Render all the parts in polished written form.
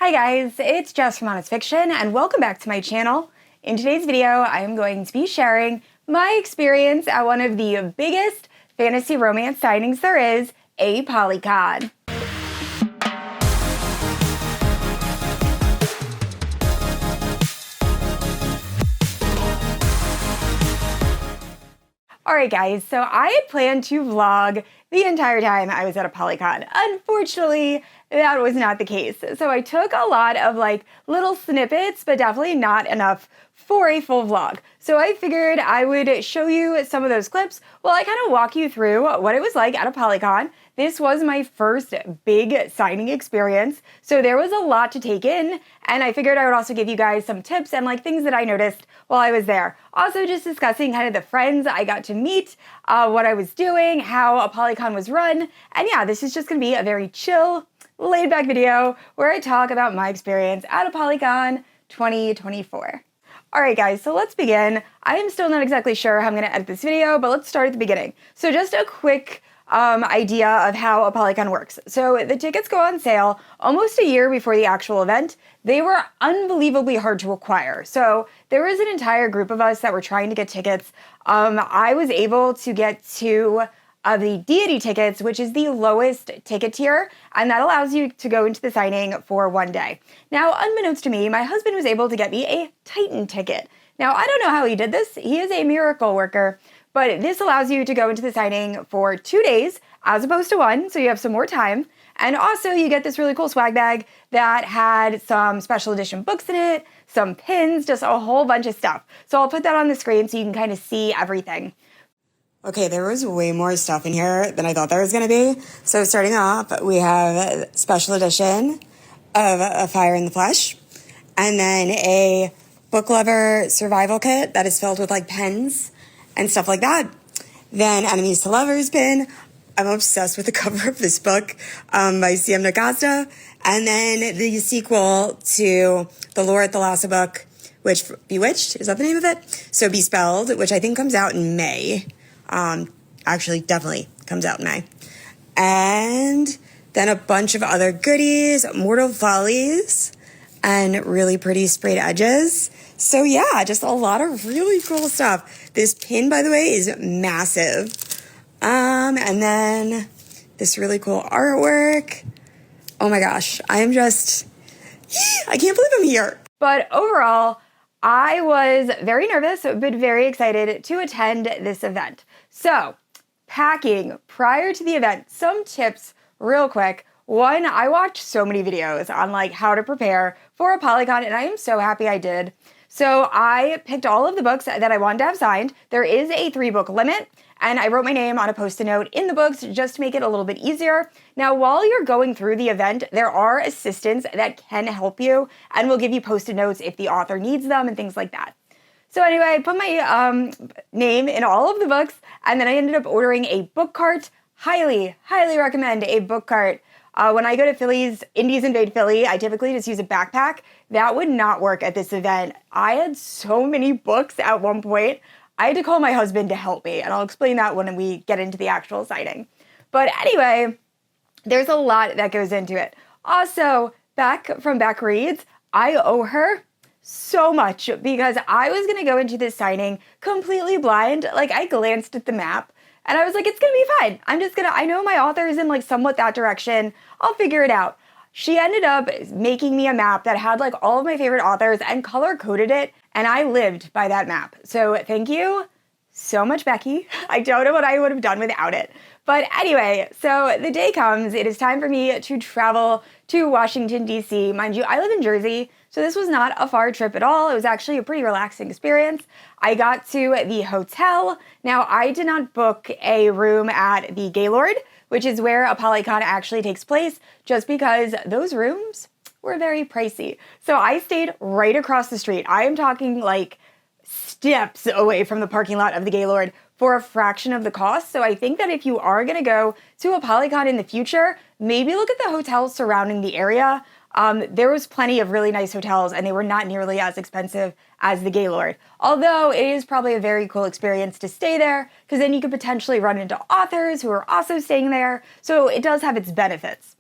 Hi guys, it's Jess from Honest Fiction and welcome back to my channel. In today's video, I am going to be sharing my experience at one of the biggest fantasy romance signings there is, Apollycon. Alright guys, so I had planned to vlog the entire time I was at Apollycon. Unfortunately, that was not the case. So I took a lot of little snippets, but definitely not enough for a full vlog. So I figured I would show you some of those clips while I kind of walk you through what it was like at Apollycon. This was my first big signing experience, so there was a lot to take in, and I figured I would also give you guys some tips and things that I noticed while I was there. Also just discussing kind of the friends I got to meet, what I was doing, how Apollycon was run, and yeah, this is just going to be a very chill, laid back video where I talk about my experience at Apollycon 2024. Alright guys, so let's begin. I am still not exactly sure how I'm going to edit this video, but let's start at the beginning. So just a quick idea of how Apollycon works. So the tickets go on sale almost a year before the actual event. They were unbelievably hard to acquire. So there was an entire group of us that were trying to get tickets. I was able to get two of the deity tickets, which is the lowest ticket tier, and that allows you to go into the signing for one day. Now, unbeknownst to me, my husband was able to get me a Titan ticket. Now, I don't know how he did this. He is a miracle worker, but this allows you to go into the signing for 2 days as opposed to one, so you have some more time. And also you get this really cool swag bag that had some special edition books in it, some pins, just a whole bunch of stuff. So I'll put that on the screen so you can kind of see everything. Okay, there was way more stuff in here than I thought there was going to be. So starting off, we have a special edition of A Fire in the Flesh, and then a book lover survival kit that is filled with pens and stuff like that. Then Enemies to Lovers pin. I'm obsessed with the cover of this book by C.M. Nagasta. And then the sequel to the Laura Thalassa book, which Bewitched, is that the name of it? So Bespelled, which I think comes out in May. Actually, definitely comes out in May. And then a bunch of other goodies, Mortal Follies, and really pretty sprayed edges. So yeah, just a lot of really cool stuff. This pin, by the way, is massive. And then this really cool artwork. Oh my gosh, I can't believe I'm here. But overall, I was very nervous, but very excited to attend this event. So, packing prior to the event, some tips real quick. One, I watched so many videos on how to prepare for Apollycon, and I am so happy I did. So I picked all of the books that I wanted to have signed. There is a 3-book limit, and I wrote my name on a Post-it note in the books just to make it a little bit easier. Now, while you're going through the event, there are assistants that can help you and will give you Post-it notes if the author needs them and things like that. So anyway, I put my name in all of the books, and then I ended up ordering a book cart. Highly, highly recommend a book cart. When I go to Indies Invade Philly, I typically just use a backpack. That would not work at this event. I had so many books at one point. I had to call my husband to help me, and I'll explain that when we get into the actual signing. But anyway, there's a lot that goes into it. Also, Beck Reads, I owe her so much because I was going to go into this signing completely blind. I glanced at the map and I was like, it's going to be fine. I know my author is in somewhat that direction. I'll figure it out. She ended up making me a map that had all of my favorite authors and color coded it. And I lived by that map. So thank you so much, Becky. I don't know what I would have done without it. But anyway, so the day comes. It is time for me to travel to Washington, D.C. Mind you, I live in Jersey, so this was not a far trip at all. It was actually a pretty relaxing experience. I got to the hotel. Now, I did not book a room at the Gaylord, which is where Apollycon actually takes place, just because those rooms were very pricey. So I stayed right across the street. I am talking steps away from the parking lot of the Gaylord for a fraction of the cost. So I think that if you are going to go to Apollycon in the future, maybe look at the hotels surrounding the area. There was plenty of really nice hotels and they were not nearly as expensive as the Gaylord. Although it is probably a very cool experience to stay there because then you could potentially run into authors who are also staying there. So it does have its benefits.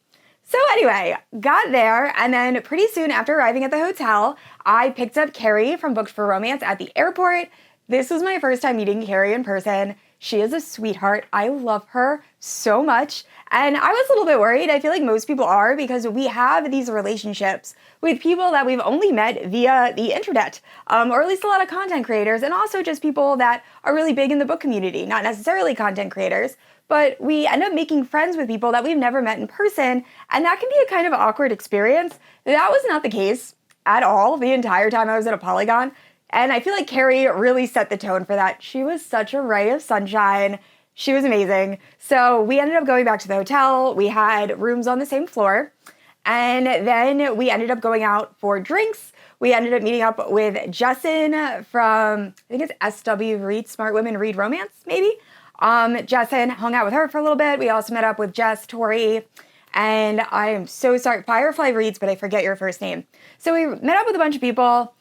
So anyway, got there, and then pretty soon after arriving at the hotel, I picked up Carrie from Booked for Romance at the airport. This was my first time meeting Carrie in person. She is a sweetheart. I love her so much. And I was a little bit worried. I feel like most people are because we have these relationships with people that we've only met via the internet, or at least a lot of content creators, and also just people that are really big in the book community, not necessarily content creators. But we end up making friends with people that we've never met in person, and that can be a kind of awkward experience. That was not the case at all the entire time I was at Apollycon, and I feel like Carrie really set the tone for that. She was such a ray of sunshine. She was amazing. So we ended up going back to the hotel. We had rooms on the same floor, and then we ended up going out for drinks. We ended up meeting up with Jessin from, I think it's SW Read, Smart Women Read Romance, maybe? Jessin, hung out with her for a little bit. We also met up with Jess, Tori, and I am so sorry, Firefly Reads, but I forget your first name. So we met up with a bunch of people.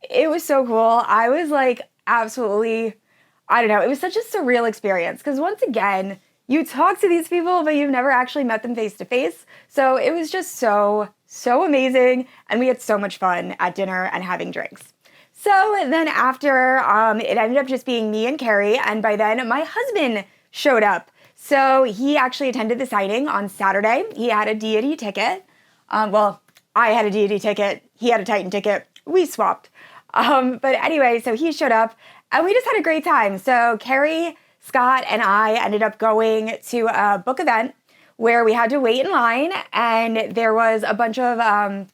It was so cool. I was like absolutely, I don't know, it was such a surreal experience because once again, you talk to these people, but you've never actually met them face to face. So it was just so amazing. And we had so much fun at dinner and having drinks. So then after, it ended up just being me and Carrie, and by then my husband showed up. So he actually attended the signing on Saturday. He had a D&D ticket. Well, I had a D&D ticket. He had a Titan ticket. We swapped. But anyway, so he showed up, and we just had a great time. So Carrie, Scott, and I ended up going to a book event where we had to wait in line, and there was a bunch of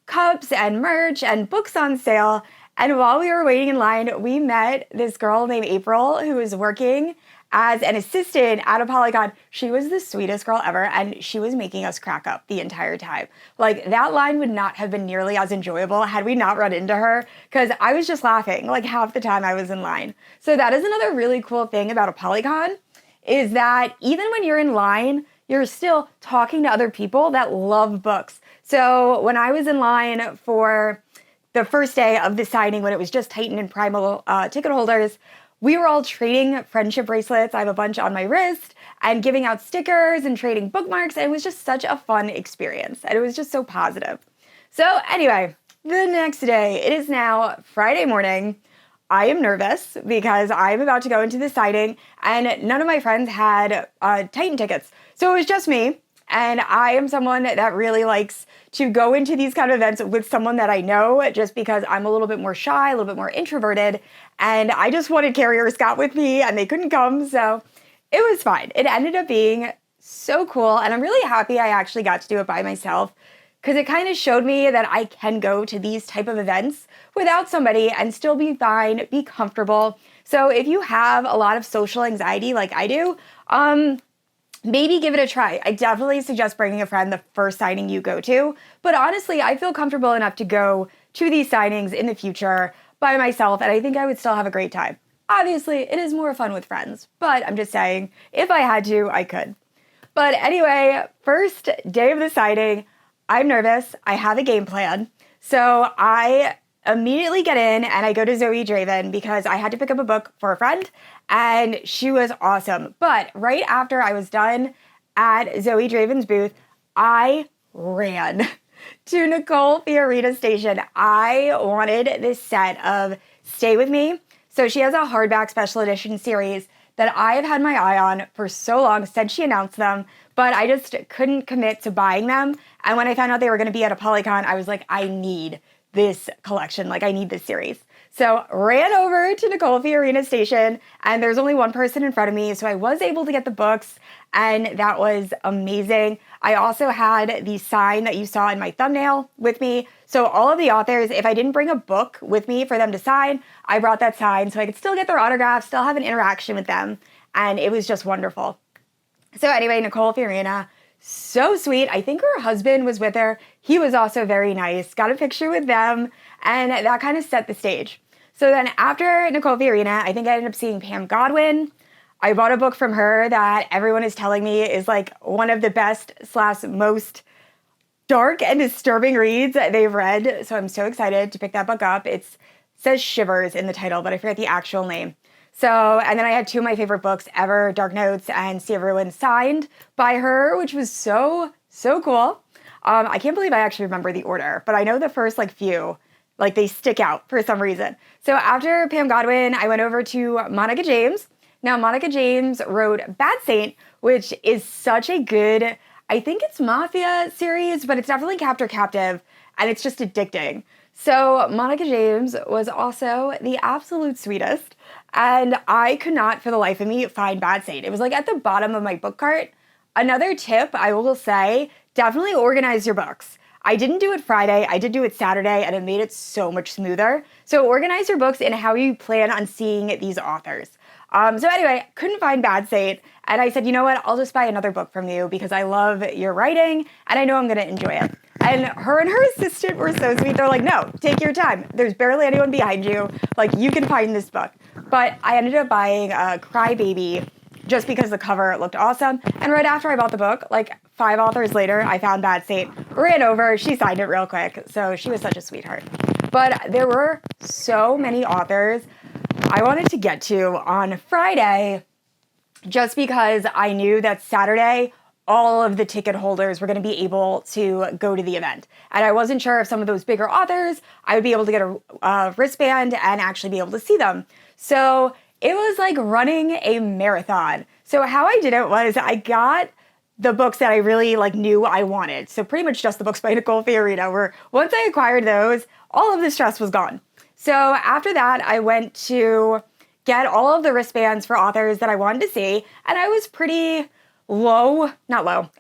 cups and merch and books on sale. And while we were waiting in line, we met this girl named April who was working as an assistant at Apollycon. She was the sweetest girl ever, and she was making us crack up the entire time. Like, that line would not have been nearly as enjoyable had we not run into her, because I was just laughing like half the time I was in line. So that is another really cool thing about Apollycon, is that even when you're in line, you're still talking to other people that love books. So when I was in line for the first day of the signing, when it was just Titan and Primal ticket holders, we were all trading friendship bracelets. I have a bunch on my wrist, and giving out stickers and trading bookmarks. And it was just such a fun experience. And it was just so positive. So anyway, the next day, it is now Friday morning. I am nervous because I'm about to go into the signing, and none of my friends had Titan tickets. So it was just me. And I am someone that really likes to go into these kind of events with someone that I know, just because I'm a little bit more shy, a little bit more introverted. And I just wanted Carrie or Scott with me, and they couldn't come. So it was fine. It ended up being so cool. And I'm really happy I actually got to do it by myself, because it kind of showed me that I can go to these type of events without somebody and still be fine, be comfortable. So if you have a lot of social anxiety like I do, maybe give it a try. I definitely suggest bringing a friend the first signing you go to. But honestly, I feel comfortable enough to go to these signings in the future by myself, and I think I would still have a great time. Obviously, it is more fun with friends, but I'm just saying, if I had to, I could. But anyway, first day of the signing, I'm nervous. I have a game plan. So I immediately get in and I go to Zoe Draven because I had to pick up a book for a friend, and she was awesome. But right after I was done at Zoe Draven's booth, I ran to Nicole Fiorina's station. I wanted this set of Stay With Me. So she has a hardback special edition series that I have had my eye on for so long since she announced them, but I just couldn't commit to buying them. And when I found out they were going to be at Apollycon, I was like, I need this collection. Like, I need this series. So ran over to Nicole Fiorina's station, and there's only one person in front of me, so I was able to get the books, and that was amazing. I also had the sign that you saw in my thumbnail with me. So all of the authors, if I didn't bring a book with me for them to sign, I brought that sign so I could still get their autographs, still have an interaction with them, and it was just wonderful. So anyway, Nicole Fiorina, so sweet. I think her husband was with her. He was also very nice. Got a picture with them, and that kind of set the stage. So then after Nicole Fiorina, I think I ended up seeing Pam Godwin. I bought a book from her that everyone is telling me is like one of the best / most dark and disturbing reads they've read. So I'm so excited to pick that book up. It says Shivers in the title, but I forget the actual name. So, and then I had two of my favorite books ever, Dark Notes and Sea of Ruin, signed by her, which was so cool. I can't believe I actually remember the order, but I know the first like few, like they stick out for some reason. So after Pam Godwin, I went over to Monica James. Now, Monica James wrote Bad Saint, which is such a good, I think it's Mafia series, but it's definitely Captor Captive, and it's just addicting. So Monica James was also the absolute sweetest, and I could not for the life of me find Bad Saint. It was like at the bottom of my book cart. Another tip I will say, definitely organize your books. I didn't do it Friday, I did do it Saturday, and it made it so much smoother. So organize your books and how you plan on seeing these authors. So anyway, couldn't find Bad Saint, and I said, you know what, I'll just buy another book from you because I love your writing, and I know I'm gonna enjoy it. And her assistant were so sweet. They're like, no, take your time. There's barely anyone behind you. Like, you can find this book. But I ended up buying Crybaby just because the cover looked awesome. And right after I bought the book, like 5 authors later, I found Bad Saint, ran over, she signed it real quick. So she was such a sweetheart. But there were so many authors I wanted to get to on Friday just because I knew that Saturday, all of the ticket holders were going to be able to go to the event. And I wasn't sure if some of those bigger authors, I would be able to get a wristband and actually be able to see them. So it was like running a marathon. So how I did it was I got the books that I really like knew I wanted. So pretty much just the books by Nicole Fiorito, where once I acquired those, all of the stress was gone. So after that, I went to get all of the wristbands for authors that I wanted to see. And I was pretty I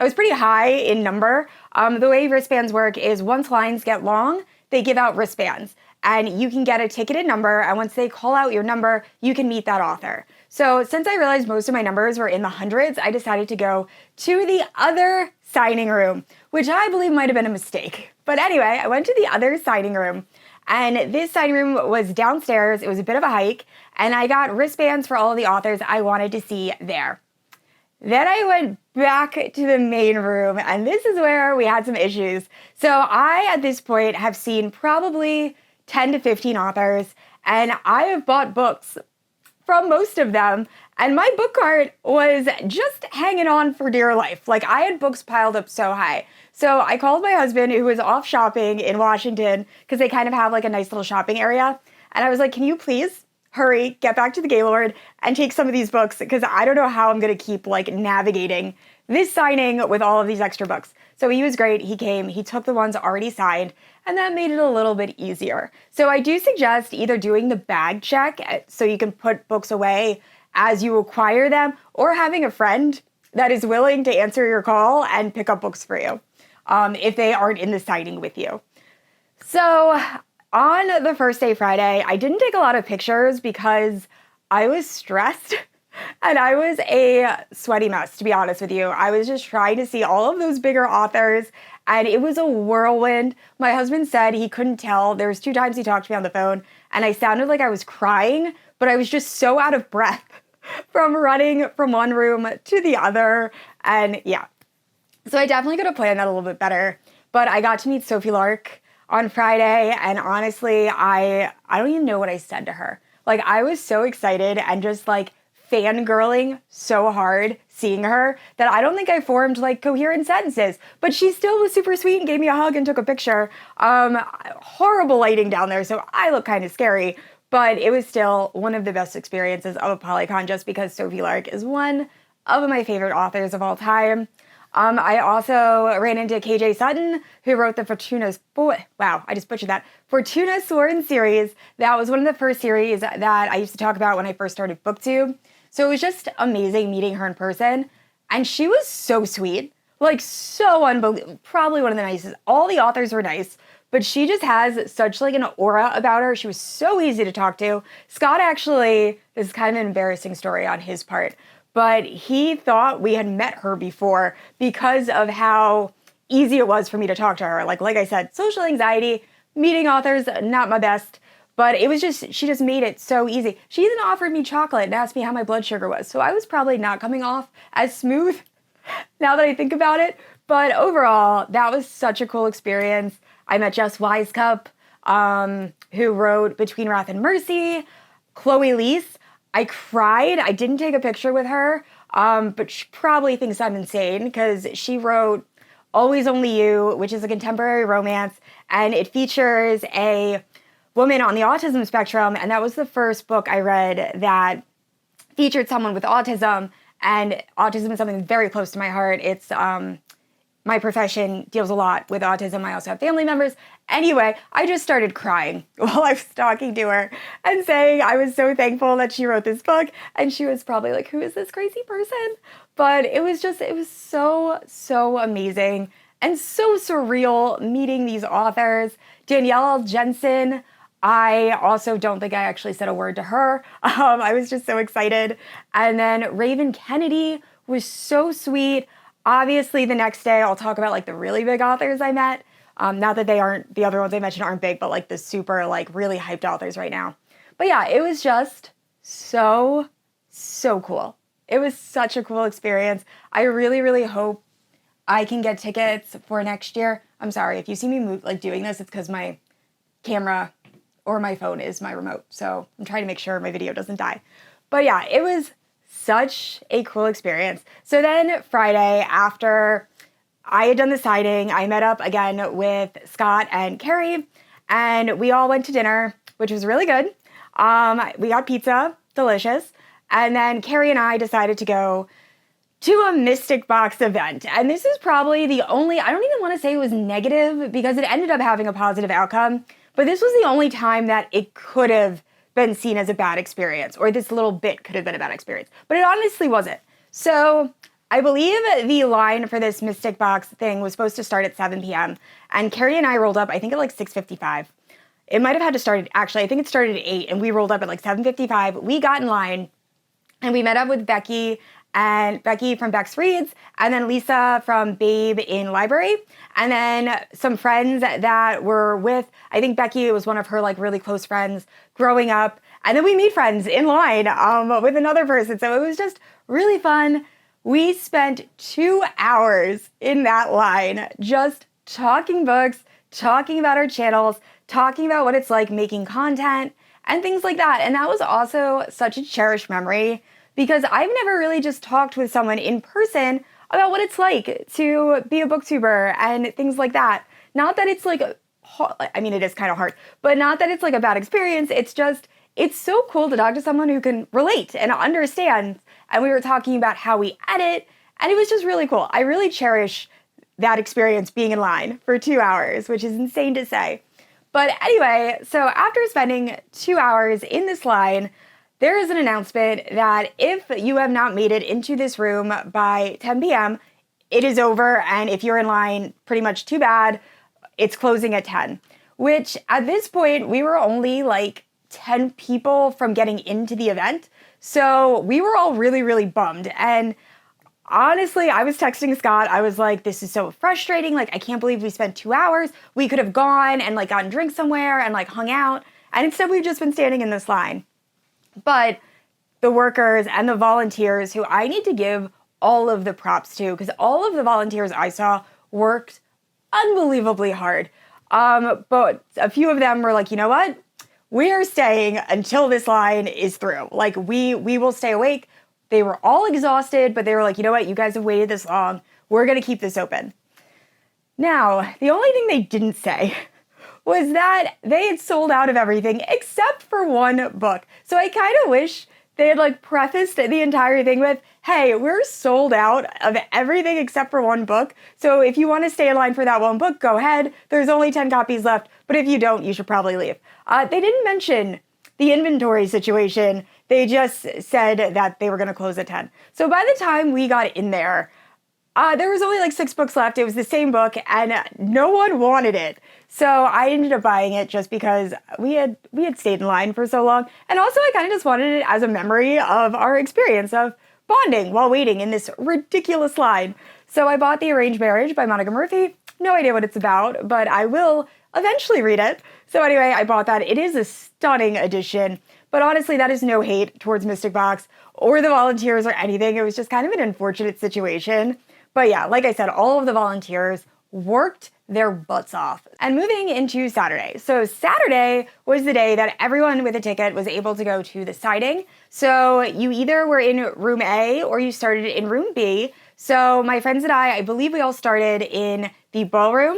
was pretty high in number. The way wristbands work is once lines get long, they give out wristbands. And you can get a ticketed number, and once they call out your number, you can meet that author. So since I realized most of my numbers were in the hundreds, I decided to go to the other signing room, which I believe might have been a mistake. But anyway, I went to the other signing room, and this signing room was downstairs. It was a bit of a hike, and I got wristbands for all of the authors I wanted to see there. Then I went back to the main room, and this is where we had some issues. So I, at this point, have seen probably 10 to 15 authors, and I have bought books from most of them, and my book cart was just hanging on for dear life. Like, I had books piled up so high. So I called my husband, who was off shopping in Washington, because they kind of have like a nice little shopping area, and I was like, can you please hurry, get back to the Gaylord, and take some of these books, because I don't know how I'm going to keep like navigating this signing with all of these extra books. So he was great. He came, he took the ones already signed, and that made it a little bit easier. So I do suggest either doing the bag check so you can put books away as you acquire them, or having a friend that is willing to answer your call and pick up books for you if they aren't in the signing with you. So on the first day, Friday, I didn't take a lot of pictures because I was stressed and I was a sweaty mess, to be honest with you. I was just trying to see all of those bigger authors, and it was a whirlwind. My husband said he couldn't tell. There was 2 times he talked to me on the phone, and I sounded like I was crying, but I was just so out of breath from running from one room to the other, and yeah. So I definitely could have planned that a little bit better, but I got to meet Sophie Lark on Friday, and honestly, I don't even know what I said to her. Like, I was so excited and just like fangirling so hard seeing her that I don't think I formed like coherent sentences, but she still was super sweet and gave me a hug and took a picture. Horrible lighting down there, so I look kind of scary, but it was still one of the best experiences of Apollycon just because Sophie Lark is one of my favorite authors of all time. I also ran into KJ Sutton, who wrote the Fortuna Sworn series. That was one of the first series that I used to talk about when I first started BookTube. So it was just amazing meeting her in person. And she was so sweet, like so unbelievable, probably one of the nicest. All the authors were nice, but she just has such like an aura about her. She was so easy to talk to. Scott actually, this is kind of an embarrassing story on his part, but he thought we had met her before because of how easy it was for me to talk to her. Like I said, social anxiety, meeting authors, not my best, but it was just, she just made it so easy. She even offered me chocolate and asked me how my blood sugar was. So I was probably not coming off as smooth now that I think about it. But overall, that was such a cool experience. I met Jess Wisecup, who wrote Between Wrath and Mercy, Chloe Leese. I cried. I didn't take a picture with her, but she probably thinks I'm insane because she wrote Always Only You, which is a contemporary romance, and it features a woman on the autism spectrum, and that was the first book I read that featured someone with autism, and autism is something very close to my heart. It's my profession deals a lot with autism. I also have family members. Anyway, I just started crying while I was talking to her and saying I was so thankful that she wrote this book. And she was probably like, who is this crazy person? But it was so, so amazing and so surreal meeting these authors. Danielle Jensen, I also don't think I actually said a word to her. I was just so excited. And then Raven Kennedy was so sweet. Obviously, the next day, I'll talk about like the really big authors I met. Not that they aren't, the other ones I mentioned aren't big, but like the super like really hyped authors right now. But yeah, it was just so, so cool. It was such a cool experience. I really, really hope I can get tickets for next year. I'm sorry, if you see me doing this, it's because my camera or my phone is my remote. So I'm trying to make sure my video doesn't die. But yeah, it was such a cool experience. So then Friday, after I had done the signing, I met up again with Scott and Carrie, and we all went to dinner, which was really good. We got pizza, delicious. And then Carrie and I decided to go to a Mystic Box event. And this is probably the only, I don't even want to say it was negative because it ended up having a positive outcome, but this was the only time that it could have been seen as a bad experience, or this little bit could have been a bad experience, but it honestly wasn't. So I believe the line for this Mystic Box thing was supposed to start at 7 p.m. and Carrie and I rolled up, I think at like 6:55. It might have had to start, actually, I think it started at 8 and we rolled up at like 7:55. We got in line and we met up with Becky from Bex Reads, and then Lisa from Babe in Library, and then some friends that were with, I think Becky was one of her like really close friends growing up, and then we made friends in line with another person, so it was just really fun. We spent 2 hours in that line just talking books, talking about our channels, talking about what it's like making content, and things like that, and that was also such a cherished memory, because I've never really just talked with someone in person about what it's like to be a booktuber and things like that. Not that it's like, I mean, it is kind of hard, but not that it's like a bad experience. It's just, it's so cool to talk to someone who can relate and understand. And we were talking about how we edit, and it was just really cool. I really cherish that experience being in line for 2 hours, which is insane to say. But anyway, so after spending 2 hours in this line, there is an announcement that if you have not made it into this room by 10 p.m., it is over, and if you're in line, pretty much too bad, it's closing at 10. Which, at this point, we were only like 10 people from getting into the event, so we were all really, really bummed. And honestly, I was texting Scott, I was like, this is so frustrating, like, I can't believe we spent 2 hours. We could have gone and like gotten drinks somewhere and like hung out, and instead we've just been standing in this line. But the workers and the volunteers, who I need to give all of the props to, because all of the volunteers I saw worked unbelievably hard. But a few of them were like, you know what? We are staying until this line is through. Like, we will stay awake. They were all exhausted, but they were like, you know what? You guys have waited this long. We're going to keep this open. Now, the only thing they didn't say was that they had sold out of everything except for one book. So I kind of wish they had like prefaced the entire thing with, hey, we're sold out of everything except for one book. So if you want to stay in line for that one book, go ahead. There's only 10 copies left, but if you don't, you should probably leave. They didn't mention the inventory situation. They just said that they were going to close at 10. So by the time we got in there was only like 6 books left. It was the same book, and no one wanted it. So I ended up buying it just because we had stayed in line for so long. And also I kind of just wanted it as a memory of our experience of bonding while waiting in this ridiculous line. So I bought The Arranged Marriage by Monica Murphy. No idea what it's about, but I will eventually read it. So anyway, I bought that. It is a stunning edition, but honestly, that is no hate towards Mystic Box or the volunteers or anything. It was just kind of an unfortunate situation. But yeah, like I said, all of the volunteers worked their butts off. And moving into Saturday. So Saturday was the day that everyone with a ticket was able to go to the signing. So you either were in room A or you started in room B. So my friends and I believe we all started in the ballroom,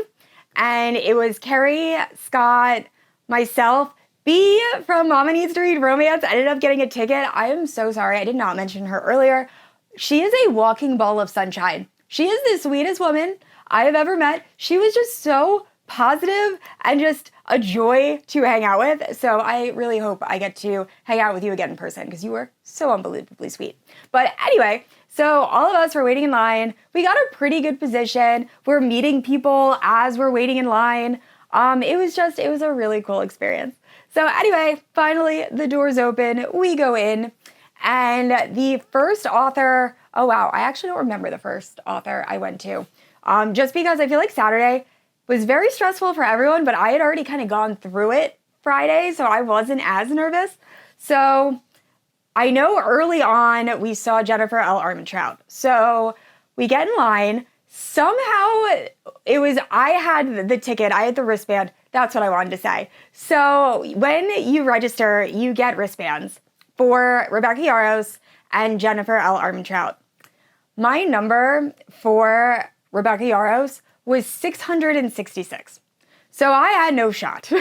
and it was Carrie, Scott, myself, B from Mama Needs to Read Romance ended up getting a ticket. I am so sorry. I did not mention her earlier. She is a walking ball of sunshine. She is the sweetest woman I have ever met. She was just so positive and just a joy to hang out with. So I really hope I get to hang out with you again in person because you were so unbelievably sweet. But anyway, so all of us were waiting in line. We got a pretty good position. We're meeting people as we're waiting in line. It was a really cool experience. So anyway, finally the doors open. We go in, and the first author, oh wow, I actually don't remember the first author I went to. Just because I feel like Saturday was very stressful for everyone, but I had already kind of gone through it Friday, so I wasn't as nervous. So I know early on we saw Jennifer L. Armentrout. So we get in line. Somehow I had the ticket, I had the wristband. That's what I wanted to say. So when you register, you get wristbands for Rebecca Yarros and Jennifer L. Armentrout. My number for Rebecca Yarros was 666. So I had no shot.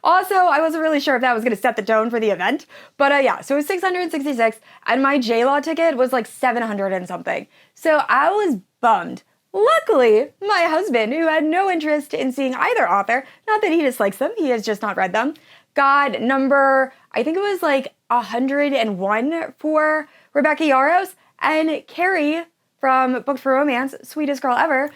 Also, I wasn't really sure if that was going to set the tone for the event. But yeah, so it was 666, and my J-Law ticket was like 700 and something. So I was bummed. Luckily, my husband, who had no interest in seeing either author, not that he dislikes them, he has just not read them, got number, I think it was like 101 for Rebecca Yarros, and Carrie from Booked for Romance, sweetest girl ever,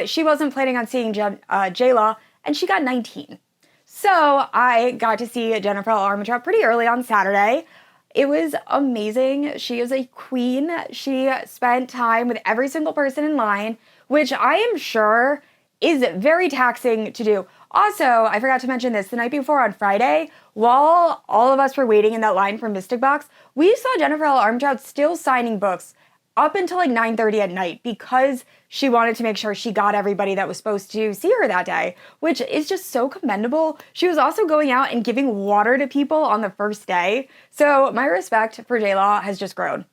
she wasn't planning on seeing J-Law, and she got 19. So I got to see Jennifer L. Armentrout pretty early on Saturday. It was amazing. She is a queen. She spent time with every single person in line, which I am sure is very taxing to do. Also, I forgot to mention this, the night before on Friday, while all of us were waiting in that line for Mystic Box, we saw Jennifer L. Armentrout still signing books up until like 9:30 at night because she wanted to make sure she got everybody that was supposed to see her that day, which is just so commendable. She was also going out and giving water to people on the first day. So my respect for J-Law has just grown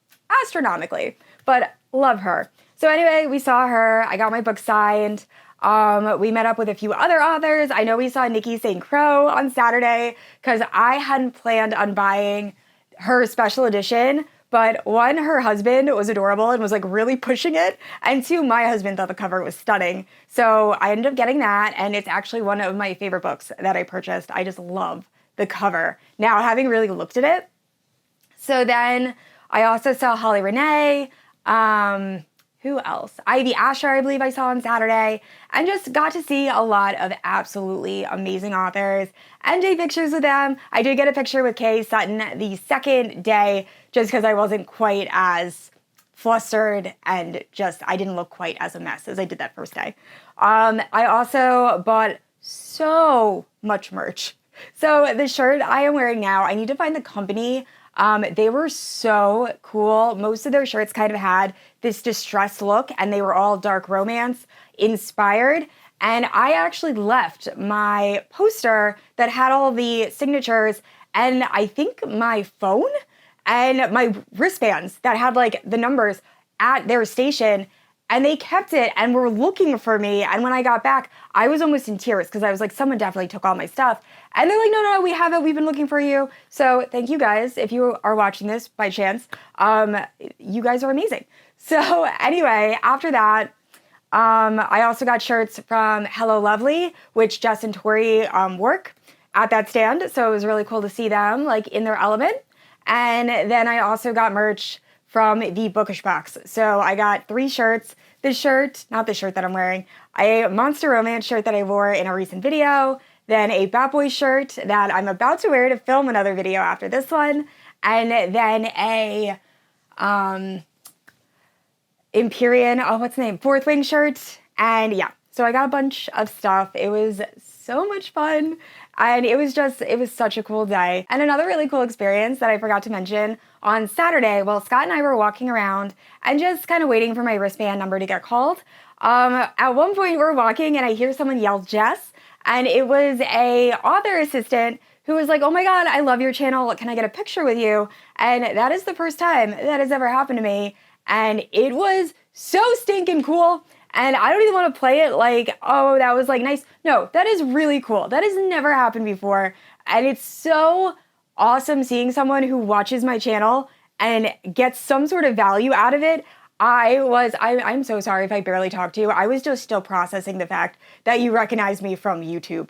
astronomically, but love her. So anyway, we saw her. I got my book signed. We met up with a few other authors. I know we saw Nikki St. Crow on Saturday because I hadn't planned on buying her special edition. But one, her husband was adorable and was like really pushing it. And two, my husband thought the cover was stunning. So I ended up getting that. And it's actually one of my favorite books that I purchased. I just love the cover. Now, having really looked at it. So then I also saw Holly Renee. Who else? Ivy Asher, I believe I saw on Saturday, and just got to see a lot of absolutely amazing authors and take pictures with them. I did get a picture with Kay Sutton the second day just because I wasn't quite as flustered and just I didn't look quite as a mess as I did that first day. I also bought so much merch. So the shirt I am wearing now, I need to find the company. They were so cool. Most of their shirts kind of had this distressed look, and they were all dark romance inspired. And I actually left my poster that had all the signatures and I think my phone and my wristbands that had like the numbers at their station, and they kept it and were looking for me. And when I got back, I was almost in tears because I was like, someone definitely took all my stuff. And they're like, no, we have it. We've been looking for you. So thank you guys. If you are watching this by chance, you guys are amazing. So anyway, after that, I also got shirts from Hello Lovely, which Jess and Tori work at that stand. So it was really cool to see them like in their element. And then I also got merch from the Bookish Box. So I got 3 shirts. This shirt, not the shirt that I'm wearing, a Monster Romance shirt that I wore in a recent video, then a Bat Boy shirt that I'm about to wear to film another video after this one, and then a Empyrean, Fourth Wing shirt, and yeah. So I got a bunch of stuff. It was so much fun, and it was such a cool day. And another really cool experience that I forgot to mention on Saturday, while Scott and I were walking around and just kind of waiting for my wristband number to get called, at one point we're walking and I hear someone yell Jess, and it was a author assistant who was like, oh my God, I love your channel. Can I get a picture with you? And that is the first time that has ever happened to me. And it was so stinking cool. And I don't even want to play it like, oh, that was like nice. No, that is really cool. That has never happened before. And it's so awesome seeing someone who watches my channel and gets some sort of value out of it. I'm so sorry if I barely talked to you. I was just still processing the fact that you recognized me from YouTube.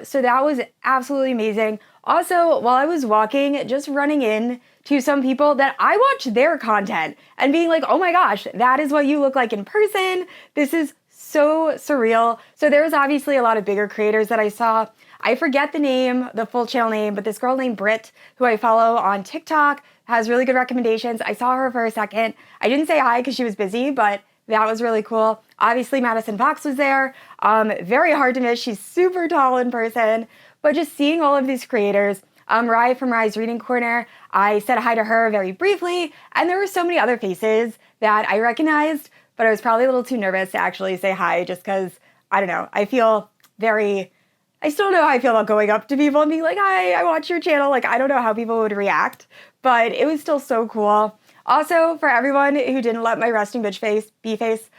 So that was absolutely amazing. Also, while I was walking, just running in to some people that I watch their content and being like, oh my gosh, that is what you look like in person. This is so surreal. So there was obviously a lot of bigger creators that I saw. I forget the name, the full channel name, but this girl named Britt, who I follow on TikTok, has really good recommendations. I saw her for a second. I didn't say hi because she was busy, but that was really cool. Obviously, Madison Fox was there. Very hard to miss. She's super tall in person. But just seeing all of these creators, Rye from Rye's Reading Corner, I said hi to her very briefly, and there were so many other faces that I recognized, but I was probably a little too nervous to actually say hi just because, I don't know, I still don't know how I feel about going up to people and being like, hi, I watch your channel. Like, I don't know how people would react, but it was still so cool. Also, for everyone who didn't let my resting bitch face, bee-face,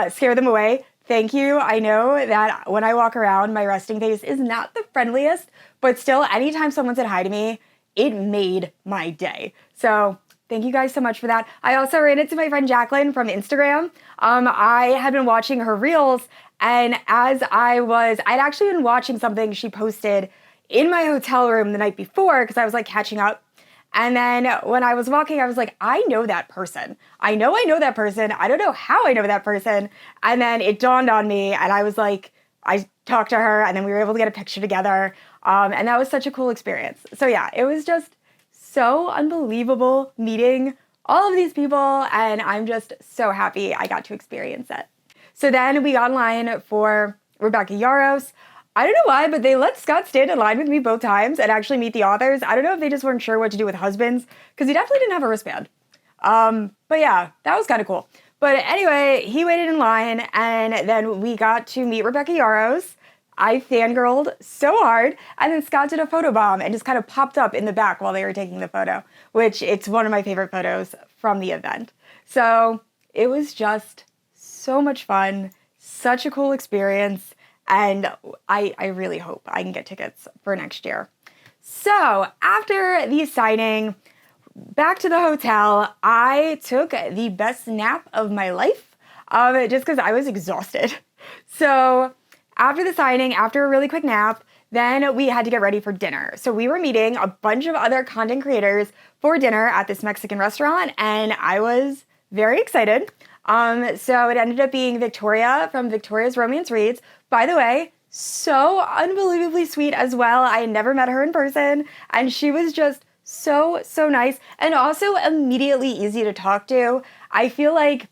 scare them away, thank you. I know that when I walk around, my resting face is not the friendliest, but still, anytime someone said hi to me, it made my day. So thank you guys so much for that. I also ran into my friend Jacqueline from Instagram. I had been watching her reels, and I'd actually been watching something she posted in my hotel room the night before because I was like catching up. And then when I was walking, I was like, I know that person. I know that person. I don't know how I know that person. And then it dawned on me, and I was like, I talked to her, and then we were able to get a picture together. And that was such a cool experience. So yeah, it was just so unbelievable meeting all of these people, and I'm just so happy I got to experience it. So then we got in line for Rebecca Yarros. I don't know why, but they let Scott stand in line with me both times and actually meet the authors. I don't know if they just weren't sure what to do with husbands, because he definitely didn't have a wristband. But yeah, that was kind of cool. But anyway, he waited in line, and then we got to meet Rebecca Yarros. I fangirled so hard, and then Scott did a photo bomb and just kind of popped up in the back while they were taking the photo, which it's one of my favorite photos from the event. So it was just so much fun, such a cool experience, and I really hope I can get tickets for next year. So after the signing, back to the hotel, I took the best nap of my life, just because I was exhausted. So after the signing, after a really quick nap, then we had to get ready for dinner. So we were meeting a bunch of other content creators for dinner at this Mexican restaurant, and I was very excited. So it ended up being Victoria from Victoria's Romance Reads. By the way, so unbelievably sweet as well. I had never met her in person, and she was just so nice, and also immediately easy to talk to. I feel like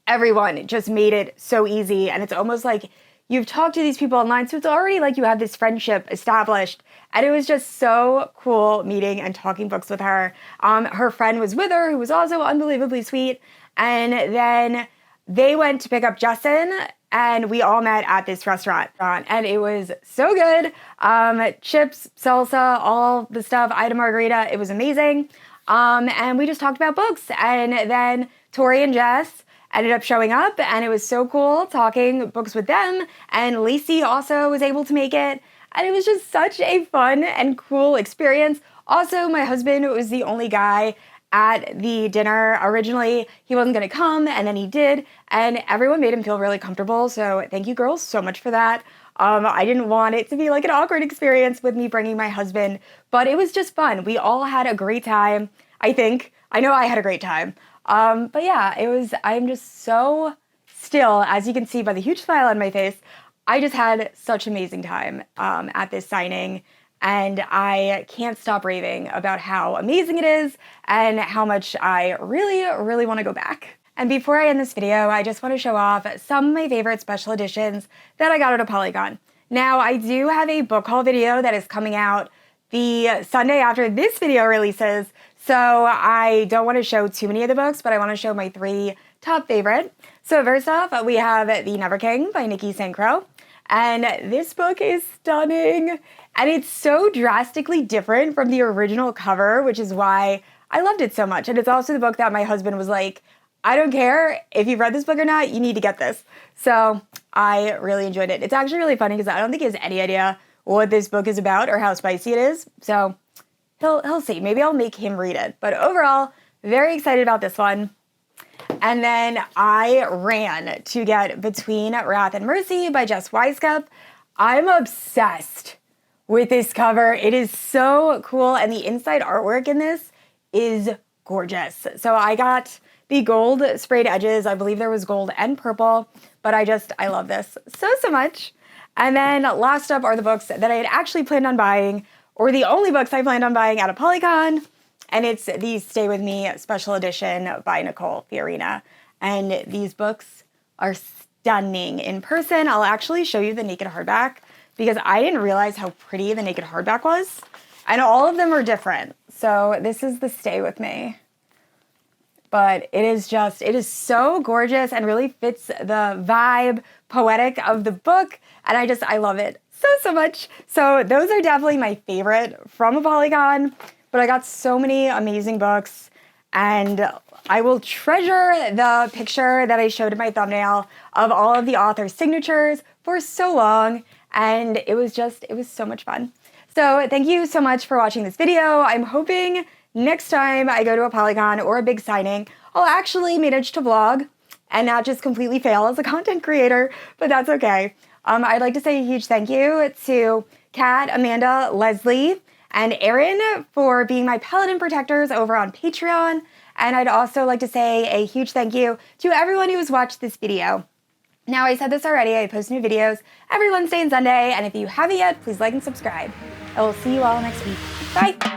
everyone just made it so easy, and it's almost like you've talked to these people online, so it's already like you have this friendship established. And it was just so cool meeting and talking books with her. Her friend was with her, who was also unbelievably sweet. And then they went to pick up Justin, and we all met at this restaurant. And it was so good. Chips, salsa, all the stuff. I had a margarita. It was amazing. And we just talked about books. And then Tori and Jess ended up showing up, and it was so cool talking books with them. And Lacey also was able to make it. And it was just such a fun and cool experience. Also, my husband was the only guy at the dinner. Originally, he wasn't going to come, and then he did. And everyone made him feel really comfortable. So thank you girls so much for that. I didn't want it to be like an awkward experience with me bringing my husband, but it was just fun. We all had a great time, I think. I know I had a great time. But yeah, I'm just so still, as you can see by the huge smile on my face. I just had such amazing time at this signing, and I can't stop raving about how amazing it is and how much I really want to go back. And before I end this video, I just want to show off some of my favorite special editions that I got at Apollycon. Now, I do have a book haul video that is coming out the Sunday after this video releases, so I don't want to show too many of the books, but I want to show my 3 top favorite. So first off, we have The Never King by Nikki St. Croix. And this book is stunning, and it's so drastically different from the original cover, which is why I loved it so much. And it's also the book that my husband was like, I don't care if you've read this book or not, you need to get this. So I really enjoyed it. It's actually really funny because I don't think he has any idea what this book is about or how spicy it is. So he'll see. Maybe I'll make him read it. But overall, very excited about this one. And then I ran to get Between Wrath and Mercy by Jess Weisskopf. I'm obsessed with this cover. It is so cool, and the inside artwork in this is gorgeous. So I got the gold sprayed edges. I believe there was gold and purple, but I love this so much. And then last up are the books that I had actually planned on buying, or the only books I planned on buying at Apollycon, and it's the Stay With Me Special Edition by Nicole Fiorina. And these books are stunning in person. I'll actually show you the naked hardback because I didn't realize how pretty the naked hardback was. And all of them are different. So this is the Stay With Me. But it is so gorgeous and really fits the vibe, poetic of the book. And I love it so much. So those are definitely my favorite from Apollycon. But I got so many amazing books. And I will treasure the picture that I showed in my thumbnail of all of the authors' signatures for so long. And it was so much fun. So thank you so much for watching this video. I'm hoping next time I go to Apollycon or a big signing, I'll actually manage to vlog and not just completely fail as a content creator, but that's okay. I'd like to say a huge thank you to Kat, Amanda, Leslie, and Erin for being my Paladin Protectors over on Patreon. And I'd also like to say a huge thank you to everyone who has watched this video. Now, I said this already, I post new videos every Wednesday and Sunday, and if you haven't yet, please like and subscribe. I will see you all next week. Bye!